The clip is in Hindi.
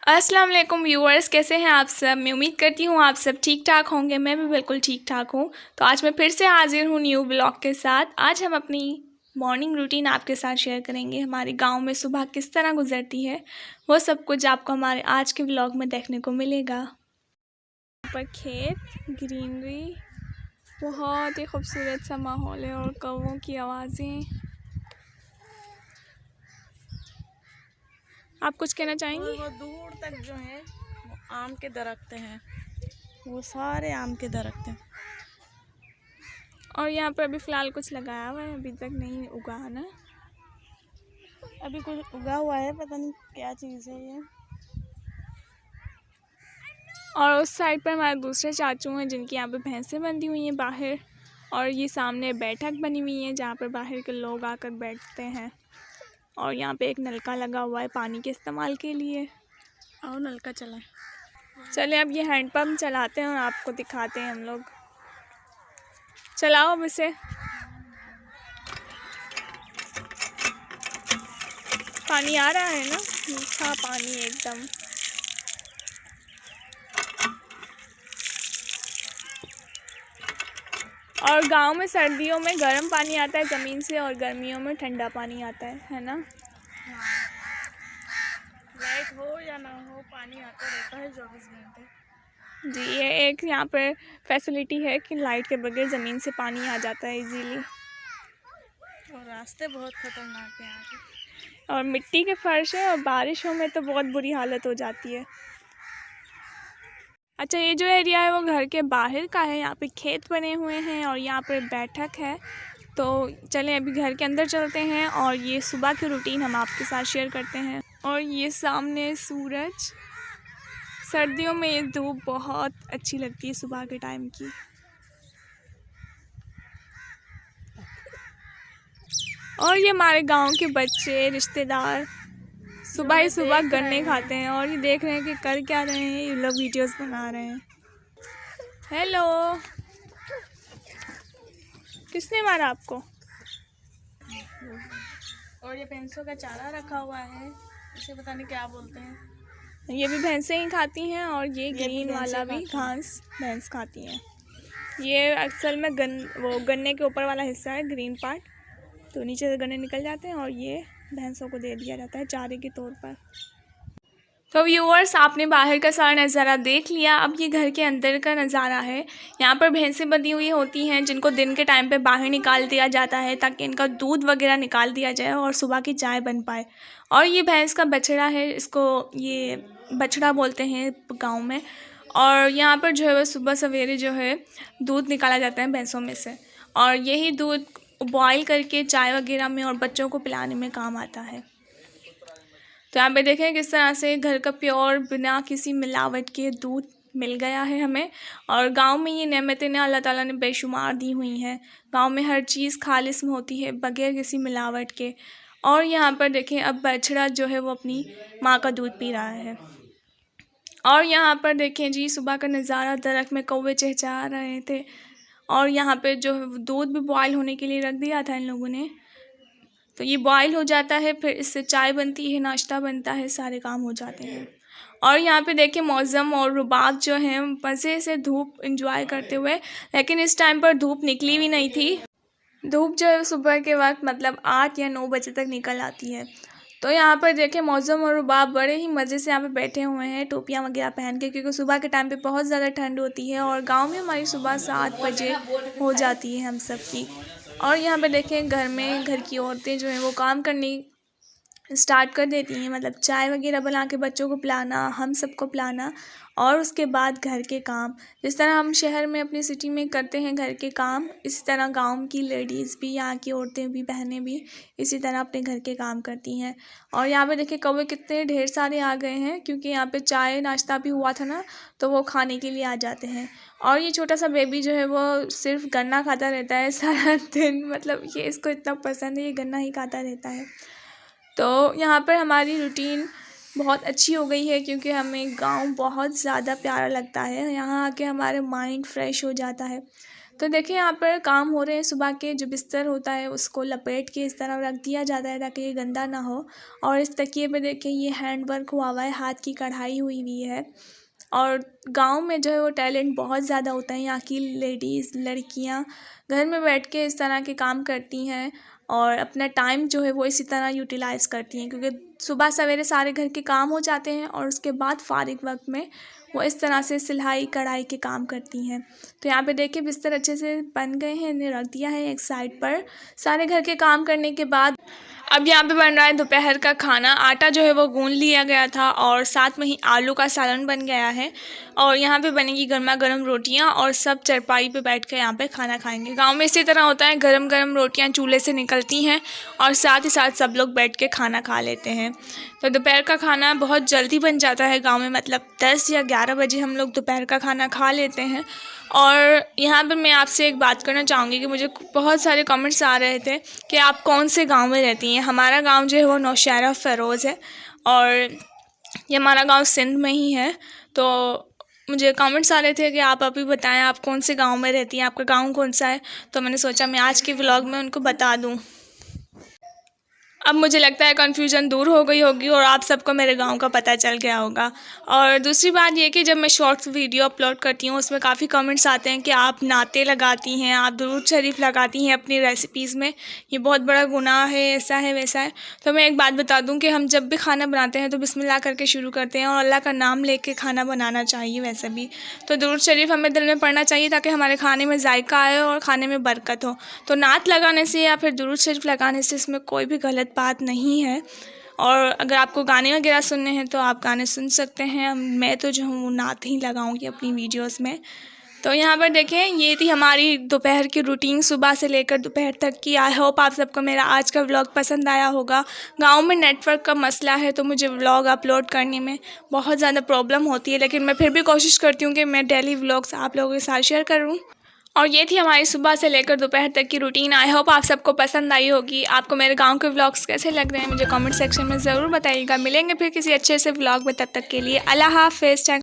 अस्सलाम वालेकुम व्यूअर्स, कैसे हैं आप सब। मैं उम्मीद करती हूँ आप सब ठीक ठाक होंगे। मैं भी बिल्कुल ठीक ठाक हूँ। तो आज मैं फिर से हाजिर हूँ न्यू ब्लॉग के साथ। आज हम अपनी मॉर्निंग रूटीन आपके साथ शेयर करेंगे। हमारे गांव में सुबह किस तरह गुजरती है वो सब कुछ आपको हमारे आज के ब्लॉग में देखने को मिलेगा। यहाँ पर खेत, ग्रीनरी, बहुत ही खूबसूरत सा माहौल है और कौवों की आवाज़ें। आप कुछ कहना चाहेंगी? वो दूर तक जो है वो आम के दरख्त हैं, वो सारे आम के दरख्त हैं। और यहाँ पर अभी फ़िलहाल कुछ लगाया हुआ है, अभी तक नहीं उगा है ना। अभी कुछ उगा हुआ है, पता नहीं क्या चीज़ है ये। और उस साइड पर हमारे दूसरे चाचू हैं जिनकी यहाँ पे भैंसें बंधी हुई हैं बाहर। और ये सामने बैठक बनी हुई है जहाँ पर बाहर के लोग आकर बैठते हैं। और यहाँ पे एक नलका लगा हुआ है पानी के इस्तेमाल के लिए। और नलका चला। चले अब ये हैंडपम्प चलाते हैं और आपको दिखाते हैं हम लोग। चलाओ अब इसे। पानी आ रहा है ना, मीठा पानी एकदम। और गांव में सर्दियों में गर्म पानी आता है ज़मीन से और गर्मियों में ठंडा पानी आता है ना। लाइट हो या ना हो, पानी आता रहता है 24 घंटे। जी, ये एक यहाँ पर फैसिलिटी है कि लाइट के बगैर ज़मीन से पानी आ जाता है इजीली। और रास्ते बहुत ख़तरनाक हैं यहाँ के। और मिट्टी के फर्श है और बारिशों में तो बहुत बुरी हालत हो जाती है। अच्छा, ये जो एरिया है वो घर के बाहर का है। यहाँ पे खेत बने हुए हैं और यहाँ पर बैठक है। तो चलें अभी घर के अंदर चलते हैं और ये सुबह की रूटीन हम आपके साथ शेयर करते हैं। और ये सामने सूरज, सर्दियों में ये धूप बहुत अच्छी लगती है सुबह के टाइम की। और ये हमारे गांव के बच्चे, रिश्तेदार सुबह ही सुबह गन्ने खाते हैं। और ये देख रहे हैं कि कर क्या रहे हैं, ये लोग वीडियोस बना रहे हैं। हेलो, किसने मारा आपको? और ये भैंसों का चारा रखा हुआ है, इसे पता नहीं क्या बोलते हैं। ये भी भैंसें ही खाती हैं और ये ग्रीन वाला भी घास भैंस खाती हैं। ये असल में वो गन्ने के ऊपर वाला हिस्सा है, ग्रीन पार्ट। तो नीचे से गन्ने निकल जाते हैं और ये भैंसों को दे दिया जाता है चारे के तौर पर। तो व्यूअर्स, आपने बाहर का सारा नज़ारा देख लिया। अब ये घर के अंदर का नज़ारा है। यहाँ पर भैंसें बंधी हुई होती हैं जिनको दिन के टाइम पे बाहर निकाल दिया जाता है ताकि इनका दूध वगैरह निकाल दिया जाए और सुबह की चाय बन पाए। और ये भैंस का बछड़ा है, इसको ये बछड़ा बोलते हैं गाँव में। और यहाँ पर जो है वो सुबह सवेरे जो है दूध निकाला जाता है भैंसों में से। और यही दूध बॉयल करके चाय वगैरह में और बच्चों को पिलाने में काम आता है। तो यहाँ पे देखें किस तरह से घर का प्योर बिना किसी मिलावट के दूध मिल गया है हमें। और गांव में ये नेमतें ना अल्लाह ताला ने बेशुमार दी हुई हैं। गांव में हर चीज़ खालिस में होती है बगैर किसी मिलावट के। और यहाँ पर देखें अब बछड़ा जो है वो अपनी माँ का दूध पी रहा है। और यहाँ पर देखें जी सुबह का नज़ारा, दरख्त में कौवे चहचहा रहे थे। और यहाँ पे जो है दूध भी बॉयल होने के लिए रख दिया था इन लोगों ने। तो ये बॉयल हो जाता है, फिर इससे चाय बनती है, नाश्ता बनता है, सारे काम हो जाते हैं। और यहाँ पे देखिए मौसम और रुबाब जो है मज़े से धूप एंजॉय करते हुए। लेकिन इस टाइम पर धूप निकली भी नहीं थी। धूप जो है सुबह के वक्त मतलब 8 या 9 बजे तक निकल आती है। तो यहाँ पर देखें मौसम और रुबाब बड़े ही मज़े से यहाँ पे बैठे हुए हैं टोपियाँ वगैरह पहन के, क्योंकि सुबह के टाइम पे बहुत ज़्यादा ठंड होती है। और गांव में हमारी सुबह 7 बजे हो जाती है हम सब की। और यहाँ पे देखें घर की औरतें जो हैं वो काम करने स्टार्ट कर देती हैं, मतलब चाय वगैरह बना के बच्चों को पिलाना, हम सबको पिलाना। और उसके बाद घर के काम, जिस तरह हम शहर में अपनी सिटी में करते हैं घर के काम, इसी तरह गांव की लेडीज़ भी, यहाँ की औरतें भी, बहनें भी इसी तरह अपने घर के काम करती हैं। और यहाँ पे देखिए कौवे कितने ढेर सारे आ गए हैं, क्योंकि यहाँ पे चाय नाश्ता भी हुआ था ना, तो वो खाने के लिए आ जाते हैं। और ये छोटा सा बेबी जो है वो सिर्फ गन्ना खाता रहता है सारा दिन, मतलब ये इसको इतना पसंद है, ये गन्ना ही खाता रहता है। तो यहाँ पर हमारी रूटीन बहुत अच्छी हो गई है, क्योंकि हमें गांव बहुत ज़्यादा प्यारा लगता है। यहाँ आके हमारा माइंड फ्रेश हो जाता है। तो देखिए यहाँ पर काम हो रहे हैं सुबह के। जो बिस्तर होता है उसको लपेट के इस तरह रख दिया जाता है ताकि ये गंदा ना हो। और इस तकिए पे देखिए ये हैंड वर्क हुआ हुआ है, हाथ की कढ़ाई हुई हुई है। और गांव में जो है वो टैलेंट बहुत ज़्यादा होता है। यहाँ की लेडीज़ लड़कियाँ घर में बैठ के इस तरह के काम करती हैं और अपना टाइम जो है वो इसी तरह यूटिलाइज़ करती हैं, क्योंकि सुबह सवेरे सारे घर के काम हो जाते हैं और उसके बाद फारिग वक्त में वो इस तरह से सिलाई कढ़ाई के काम करती हैं। तो यहाँ पे देखिए बिस्तर अच्छे से बन गए हैं, इन्हें रख दिया है एक साइड पर। सारे घर के काम करने के बाद अब यहाँ पे बन रहा है दोपहर का खाना। आटा जो है वो गूंद लिया गया था और साथ में ही आलू का सालन बन गया है। और यहाँ पे बनेगी गर्मा गर्म रोटियाँ और सब चारपाई पे बैठ कर यहाँ पे खाना खाएंगे। गांव में इसी तरह होता है, गरम गरम रोटियाँ चूल्हे से निकलती हैं और साथ ही साथ सब लोग बैठ के खाना खा लेते हैं। तो दोपहर का खाना बहुत जल्दी बन जाता है गाँव में, मतलब 10 या 11 बजे हम लोग दोपहर का खाना खा लेते हैं। और यहाँ पर मैं आपसे एक बात करना चाहूँगी कि मुझे बहुत सारे कमेंट्स आ रहे थे कि आप कौन से गांव में रहती हैं। हमारा गांव जो है वो नौशहरा फ़रोज़ है और ये हमारा गांव सिंध में ही है। तो मुझे कमेंट्स आ रहे थे कि आप अभी बताएं आप कौन से गांव में रहती हैं, आपका गांव कौन सा है। तो मैंने सोचा मैं आज के व्लॉग में उनको बता दूं। अब मुझे लगता है कन्फ्यूज़न दूर हो गई होगी और आप सबको मेरे गांव का पता चल गया होगा। और दूसरी बात ये कि जब मैं शॉर्ट्स वीडियो अपलोड करती हूँ उसमें काफ़ी कमेंट्स आते हैं कि आप नाते लगाती हैं, आप दुरूद शरीफ लगाती हैं अपनी रेसिपीज़ में, ये बहुत बड़ा गुनाह है, ऐसा है वैसा है। तो मैं एक बात बता दूँ कि हम जब भी खाना बनाते हैं तो बिस्मिल्लाह करके शुरू करते हैं और अल्लाह का नाम लेके खाना बनाना चाहिए। वैसे भी तो दुरूद शरीफ हमें दिल में पढ़ना चाहिए ताकि हमारे खाने में जायका आए और खाने में बरकत हो। तो नात लगाने से या फिर दुरूद शरीफ लगाने से इसमें कोई भी गलत बात नहीं है। और अगर आपको गाने वगैरह सुनने हैं तो आप गाने सुन सकते हैं। मैं तो जो हूँ नात ही लगाऊंगी अपनी वीडियोस में। तो यहाँ पर देखें, ये थी हमारी दोपहर की रूटीन सुबह से लेकर दोपहर तक की। आई होप आप सबको मेरा आज का व्लॉग पसंद आया होगा। गांव में नेटवर्क का मसला है तो मुझे व्लॉग अपलोड करने में बहुत ज़्यादा प्रॉब्लम होती है, लेकिन मैं फिर भी कोशिश करती हूँ कि मैं डेली व्लॉग्स आप लोगों के साथ शेयर करूँ। और ये थी हमारी सुबह से लेकर दोपहर तक की रूटीन। आई होप आप सबको पसंद आई होगी। आपको मेरे गांव के व्लॉग्स कैसे लग रहे हैं मुझे कमेंट सेक्शन में ज़रूर बताइएगा। मिलेंगे फिर किसी अच्छे से व्लॉग में, तब तक के लिए अल्लाह हाफ़िज़।